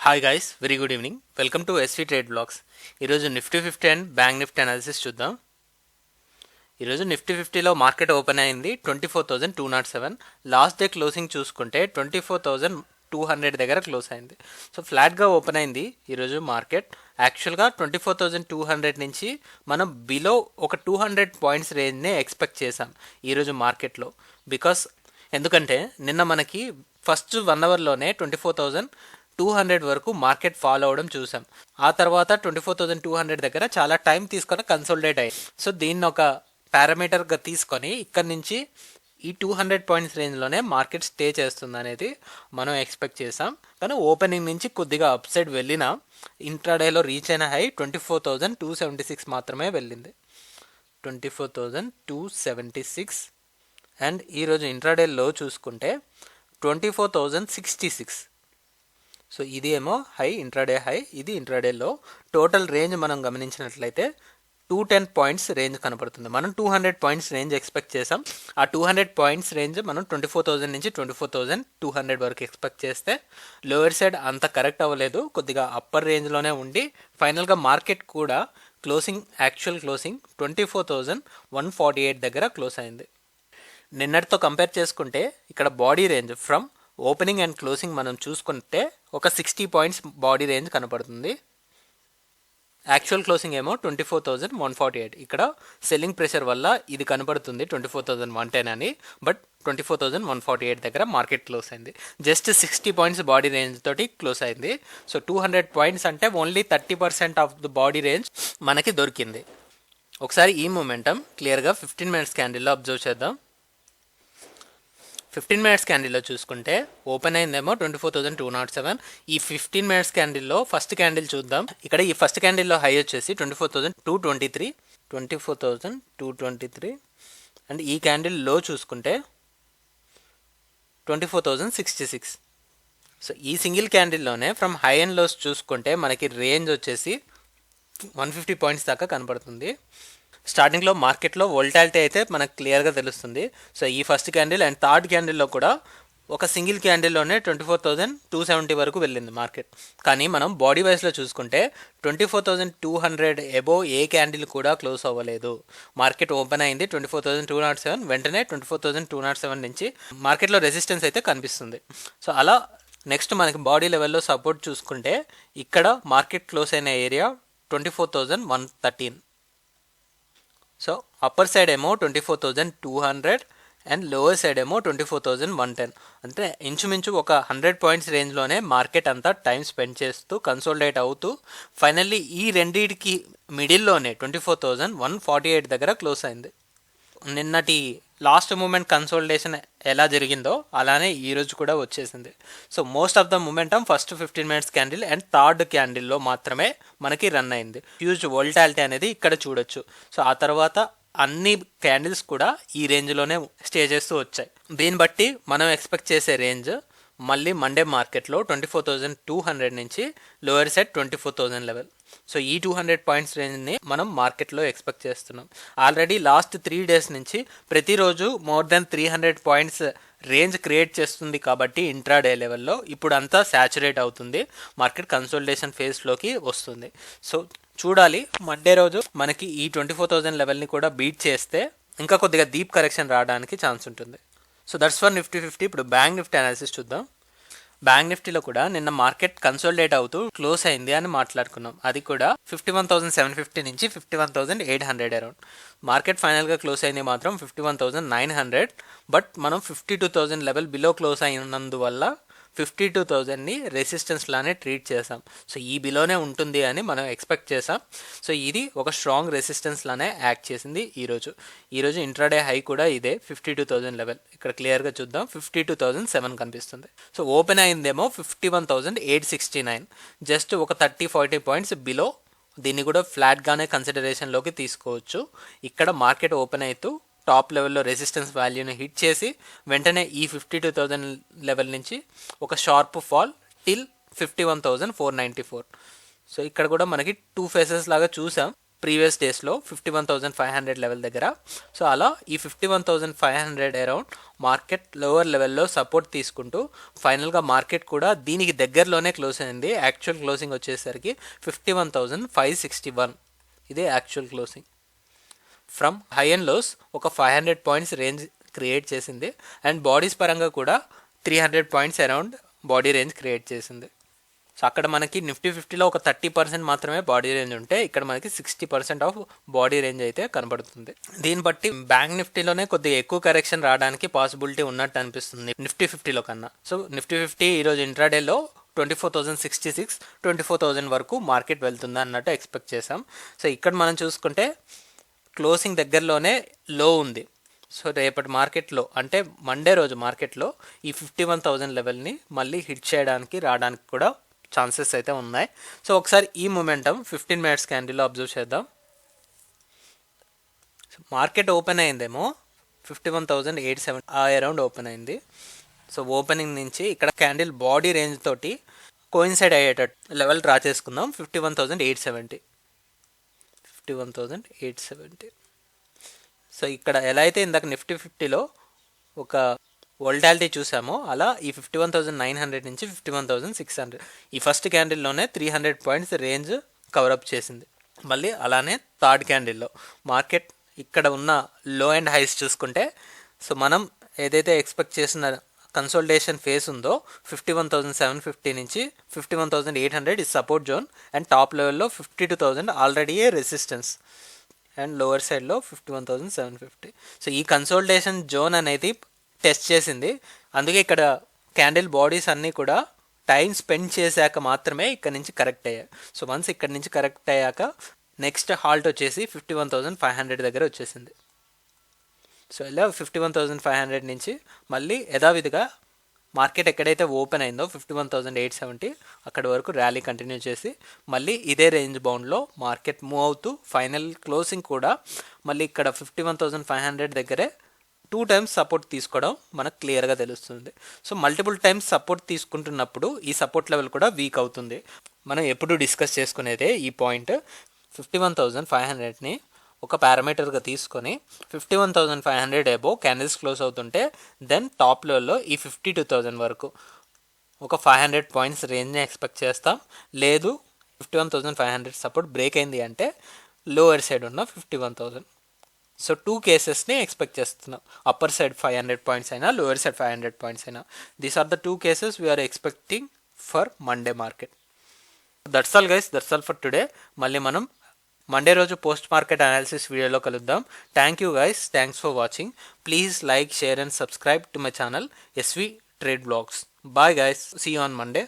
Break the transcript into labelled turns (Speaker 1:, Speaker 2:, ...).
Speaker 1: Hi guys, very good evening. Welcome to SV trade blogs. ఈరోజు Nifty 50 and bank Nifty analysis చూద్దాం. ఈరోజు Nifty 50లో market open అయింది 24,207. Last day closing చూసుకుంటే 24,200 దగ్గర close అయింది. So ఫ్లాట్గా ఓపెన్ అయింది ఈరోజు మార్కెట్. యాక్చువల్గా 24,200 నుంచి మనం బిలో ఒక 200 పాయింట్స్ రేంజ్నే ఎక్స్పెక్ట్ చేసాం ఈరోజు మార్కెట్లో. ఎందుకంటే నిన్న మనకి ఫస్ట్ 1 అవర్లోనే 24,200 వరకు మార్కెట్ ఫాలో అవడం చూసాం. ఆ తర్వాత 24,200 దగ్గర చాలా టైం తీసుకొని కన్సోలిడేట్ అయ్యింది. సో దీన్ని ఒక పారామీటర్గా తీసుకొని ఇక్కడ నుంచి ఈ 200 పాయింట్స్ రేంజ్లోనే మార్కెట్ స్టే చేస్తుంది అనేది మనం ఎక్స్పెక్ట్ చేసాం. కానీ ఓపెనింగ్ నుంచి కొద్దిగా అప్ సైడ్ వెళ్ళిన ఇంట్రాడేలో రీచ్ అయిన హై 24,276 మాత్రమే వెళ్ళింది. 24,276. అండ్ ఈరోజు ఇంట్రాడే లో చూసుకుంటే 24,066. సో ఇది ఏమో హై, ఇంట్రాడే హై, ఇది ఇంట్రాడే లో. టోటల్ రేంజ్ మనం గమనించినట్లయితే 210 పాయింట్స్ రేంజ్ కనపడుతుంది. మనం 200 పాయింట్స్ రేంజ్ ఎక్స్పెక్ట్ చేసాం. ఆ 200 పాయింట్స్ రేంజ్ మనం 24,000 నుంచి 24,200 వరకు ఎక్స్పెక్ట్ చేస్తే లోయర్ సైడ్ అంత కరెక్ట్ అవ్వలేదు, కొద్దిగా అప్పర్ రేంజ్లోనే ఉండి ఫైనల్గా మార్కెట్ కూడా యాక్చువల్ క్లోజింగ్ 24,148 దగ్గర క్లోజ్ అయింది. నిన్నటితో కంపేర్ చేసుకుంటే ఇక్కడ body range from opening and closing మనం చూసుకుంటే ఒక 60 పాయింట్స్ బాడీ రేంజ్ కనపడుతుంది. యాక్చువల్ క్లోజింగ్ ఏమో 24,148. ఇక్కడ సెల్లింగ్ ప్రెషర్ వల్ల ఇది కనపడుతుంది 24,110 అని, బట్ 24,148 దగ్గర మార్కెట్ క్లోజ్ అయింది. జస్ట్ 60 పాయింట్స్ బాడీ రేంజ్ తోటి క్లోజ్ అయింది. సో 200 పాయింట్స్ అంటే only 30% of the body range మనకి దొరికింది. ఒకసారి ఈ మూమెంటం క్లియర్గా 15 మినిట్స్ క్యాండిల్లో అబ్జర్వ్ చేద్దాం. 15 మినిట్స్ క్యాండిల్లో చూసుకుంటే ఓపెన్ అయిందేమో 24,207. ఈ 15 మినిట్స్ క్యాండిల్లో ఫస్ట్ క్యాండిల్ చూద్దాం. ఇక్కడ ఈ ఫస్ట్ క్యాండిల్లో హై వచ్చేసి 24,223 అండ్ ఈ క్యాండిల్ లో చూసుకుంటే 24,066. సో ఈ సింగిల్ క్యాండిల్లోనే ఫ్రమ్ హై అండ్ లోస్ చూసుకుంటే మనకి రేంజ్ వచ్చేసి 150 పాయింట్స్ దాకా కనపడుతుంది. స్టార్టింగ్లో మార్కెట్లో వోల్టాలిటీ అయితే మనకు క్లియర్గా తెలుస్తుంది. సో ఈ ఫస్ట్ క్యాండిల్ అండ్ థర్డ్ క్యాండిల్లో కూడా ఒక సింగిల్ క్యాండిల్లోనే 24,270 వరకు వెళ్ళింది మార్కెట్. కానీ మనం బాడీ వైజ్లో చూసుకుంటే 24,200 ఎబో ఏ క్యాండిల్ కూడా క్లోజ్ అవ్వలేదు. మార్కెట్ ఓపెన్ అయింది 24,207, వెంటనే 24,207 నుంచి మార్కెట్లో రెసిస్టెన్స్ అయితే కనిపిస్తుంది. సో అలా నెక్స్ట్ మనకి బాడీ లెవెల్లో సపోర్ట్ చూసుకుంటే ఇక్కడ మార్కెట్ క్లోజ్ అయిన ఏరియా 24,113. సో అప్పర్ సైడ్ ఏమో 24,200 అండ్ లోవర్ సైడ్ ఏమో 24,110. అంటే ఇంచుమించు ఒక 100 పాయింట్స్ రేంజ్లోనే మార్కెట్ అంతా టైం స్పెండ్ చేస్తూ కన్సోలిడేట్ అవుతూ ఫైనల్లీ ఈ రెండింటికి మిడిల్లోనే 24,148 దగ్గర క్లోజ్ అయింది. నిన్నటి లాస్ట్ మూమెంట్ కన్సోలిడేషన్ ఎలా జరిగిందో అలానే ఈరోజు కూడా వచ్చేసింది. So most of the momentum first 15 minutes candle and third క్యాండిల్లో మాత్రమే మనకి రన్ అయింది. హ్యూజ్ వోల్టాలిటీ అనేది ఇక్కడ చూడొచ్చు. సో ఆ తర్వాత అన్ని క్యాండిల్స్ కూడా ఈ రేంజ్లోనే స్టే చేస్తూ వచ్చాయి. దీన్ని బట్టి మనం ఎక్స్పెక్ట్ చేసే రేంజ్ మళ్ళీ మండే మార్కెట్లో 24,200 నుంచి లోయర్ సైడ్ 24,000 లెవెల్. సో ఈ 200 పాయింట్స్ రేంజ్ని మనం మార్కెట్లో ఎక్స్పెక్ట్ చేస్తున్నాం. ఆల్రెడీ లాస్ట్ 3 డేస్ నుంచి ప్రతిరోజు more than 300 points range create చేస్తుంది కాబట్టి ఇంట్రాడే లెవెల్లో ఇప్పుడు అంతా సాచురేట్ అవుతుంది, మార్కెట్ కన్సోలిడేషన్ ఫేజ్లోకి వస్తుంది. సో చూడాలి, మండే రోజు మనకి ఈ 24,000 లెవెల్ని కూడా బీట్ చేస్తే ఇంకా కొద్దిగా డీప్ కరెక్షన్ రావడానికి ఛాన్స్ ఉంటుంది. So that's for Nifty 50. ఇప్పుడు బ్యాంక్ నిఫ్టీ అనాలిసిస్ చూద్దాం. బ్యాంక్ నిఫ్టీలో కూడా నిన్న మార్కెట్ కన్సోలిడేట్ అవుతూ క్లోజ్ అయింది అని మాట్లాడుకున్నాం. అది కూడా 51,750 నుంచి 51,800 అరౌండ్. మార్కెట్ ఫైనల్గా క్లోజ్ అయింది మాత్రం 51,900. బట్ మనం 52,000 లెవెల్ బిలో క్లోజ్ అయినందువల్ల 52,000ని రెసిస్టెన్స్ లానే ట్రీట్ చేసాం. సో ఈ బిలోనే ఉంటుంది అని మనం ఎక్స్పెక్ట్ చేసాం. సో ఇది ఒక స్ట్రాంగ్ రెసిస్టెన్స్ లానే యాక్ట్ చేసింది ఈరోజు ఇంట్రాడే హై కూడా ఇదే 52,000 లెవెల్. ఇక్కడ క్లియర్గా చూద్దాం 52,007 కనిపిస్తుంది. సో ఓపెన్ అయిందేమో 51,869, జస్ట్ ఒక 30-40 పాయింట్స్ బిలో. దీన్ని కూడా ఫ్లాట్గానే కన్సిడరేషన్లోకి తీసుకోవచ్చు. ఇక్కడ మార్కెట్ ఓపెన్ అవుతూ టాప్ లెవెల్లో రెసిస్టెన్స్ వాల్యూని హిట్ చేసి వెంటనే ఈ 52,000 లెవెల్ నుంచి ఒక షార్ప్ ఫాల్ టిల్ 51,494. సో ఇక్కడ కూడా మనకి 2 ఫేసెస్ లాగా చూసాం. ప్రీవియస్ డేస్లో 51,500 లెవెల్ దగ్గర. సో అలా ఈ 51,500 అరౌండ్ మార్కెట్ లోవర్ లెవెల్లో సపోర్ట్ తీసుకుంటూ ఫైనల్గా మార్కెట్ కూడా దీనికి దగ్గరలోనే క్లోజ్ అయింది. యాక్చువల్ క్లోజింగ్ వచ్చేసరికి 51,561. ఇదే actual closing. From high and lows ఒక 500 పాయింట్స్ రేంజ్ క్రియేట్ చేసింది అండ్ బాడీస్ పరంగా కూడా 300 points around body range create చేసింది. సో అక్కడ మనకి నిఫ్టీ 50లో ఒక 30% మాత్రమే బాడీ రేంజ్ ఉంటే ఇక్కడ మనకి 60% ఆఫ్ బాడీ రేంజ్ అయితే కనబడుతుంది. దీన్ని బట్టి బ్యాంక్ నిఫ్టీలోనే కొద్దిగా ఎక్కువ కరెక్షన్ రావడానికి పాసిబిలిటీ ఉన్నట్టు అనిపిస్తుంది నిఫ్టీ 50లో కన్నా. సో నిఫ్టీ 50 ఈరోజు ఇంట్రాడేలో 24,066, 24,000 వరకు మార్కెట్ వెళ్తుందా అన్నట్టు ఎక్స్పెక్ట్ చేసాం. సో ఇక్కడ మనం చూసుకుంటే క్లోజింగ్ దగ్గరలోనే లో ఉంది. సో రేపటి మార్కెట్లో అంటే మండే రోజు మార్కెట్లో ఈ 51,000 లెవెల్ని మళ్ళీ హిట్ చేయడానికి రావడానికి కూడా ఛాన్సెస్ అయితే ఉన్నాయి. సో ఒకసారి ఈ మొమెంటం 15 మినిట్స్ క్యాండిల్లో అబ్జర్వ్ చేద్దాం. మార్కెట్ ఓపెన్ అయిందేమో 51,870 ఆ అరౌండ్ ఓపెన్ అయింది. సో ఓపెనింగ్ నుంచి ఇక్కడ క్యాండిల్ బాడీ రేంజ్ తోటి కోయిన్సైడ్ అయ్యేటట్టు లెవెల్ డ్రా చేసుకుందాం. 51,870. 51,870. సో ఇక్కడ ఎలా అయితే ఇందాక నిఫ్టీ 50లో ఒక వోల్టాలిటీ చూసామో అలా ఈ 51,900 నుంచి 51,600 ఈ ఫస్ట్ క్యాండిల్లోనే 300 పాయింట్స్ రేంజ్ కవరప్ చేసింది. మళ్ళీ అలానే థర్డ్ క్యాండిల్లో మార్కెట్ ఇక్కడ ఉన్న లో అండ్ హైస్ చూసుకుంటే సో మనం ఏదైతే ఎక్స్పెక్ట్ చేసిన కన్సోలిడేషన్ ఫేస్ ఉందో 51,750 నుంచి 51,800 is support zone and top లెవెల్లో 52,000 ఆల్రెడీ రెసిస్టెన్స్ అండ్ లోవర్ సైడ్లో 51,750. సో ఈ కన్సోలిడేషన్ జోన్ అనేది టెస్ట్ చేసింది. అందుకే ఇక్కడ క్యాండిల్ బాడీస్ అన్నీ కూడా టైం స్పెండ్ చేశాక మాత్రమే ఇక్కడ నుంచి కరెక్ట్ అయ్యాయి. సో వన్స్ ఇక్కడ నుంచి కరెక్ట్ అయ్యాక నెక్స్ట్ హాల్ట్ వచ్చేసి 51,500 దగ్గర వచ్చేసింది. సో ఇలా 51,500 నుంచి మళ్ళీ యథావిధిగా మార్కెట్ ఎక్కడైతే ఓపెన్ అయిందో 51,870 అక్కడి వరకు ర్యాలీ కంటిన్యూ చేసి మళ్ళీ ఇదే రేంజ్ బౌండ్లో మార్కెట్ మూవ్ అవుతూ ఫైనల్ క్లోజింగ్ కూడా మళ్ళీ ఇక్కడ 51,500 దగ్గరే 2 టైమ్స్ సపోర్ట్ తీసుకోవడం మనకు క్లియర్గా తెలుస్తుంది. సో మల్టిపుల్ టైమ్స్ సపోర్ట్ తీసుకుంటున్నప్పుడు ఈ సపోర్ట్ లెవెల్ కూడా వీక్ అవుతుంది. మనం ఎప్పుడు డిస్కస్ చేసుకునేదే ఈ పాయింట్. 51,500ని ఒక పారామీటర్గా తీసుకొని 51,500 అబో క్యాండిల్స్ క్లోజ్ అవుతుంటే దెన్ టాప్ లెవెల్లో ఈ 52,000 వరకు ఒక 500 పాయింట్స్ రేంజ్ని ఎక్స్పెక్ట్ చేస్తాం. లేదు 51,500 సపోర్ట్ బ్రేక్ అయింది అంటే లోవర్ సైడ్ ఉన్న 51,000. సో 2 కేసెస్ని ఎక్స్పెక్ట్ చేస్తున్నాం. అప్పర్ సైడ్ 500 పాయింట్స్ అయినా లోవర్ సైడ్ 500 పాయింట్స్ అయినా. These are the 2 cases we're expecting for Monday market. That's all guys, that's all for today. మళ్ళీ మనం మండే రోజు పోస్ట్ మార్కెట్ అనాలిసిస్ వీడియోలో కలుద్దాం. Thank you guys, thanks for watching. Please like, share and subscribe to my channel SV trade blogs. Bye guys, see you on Monday.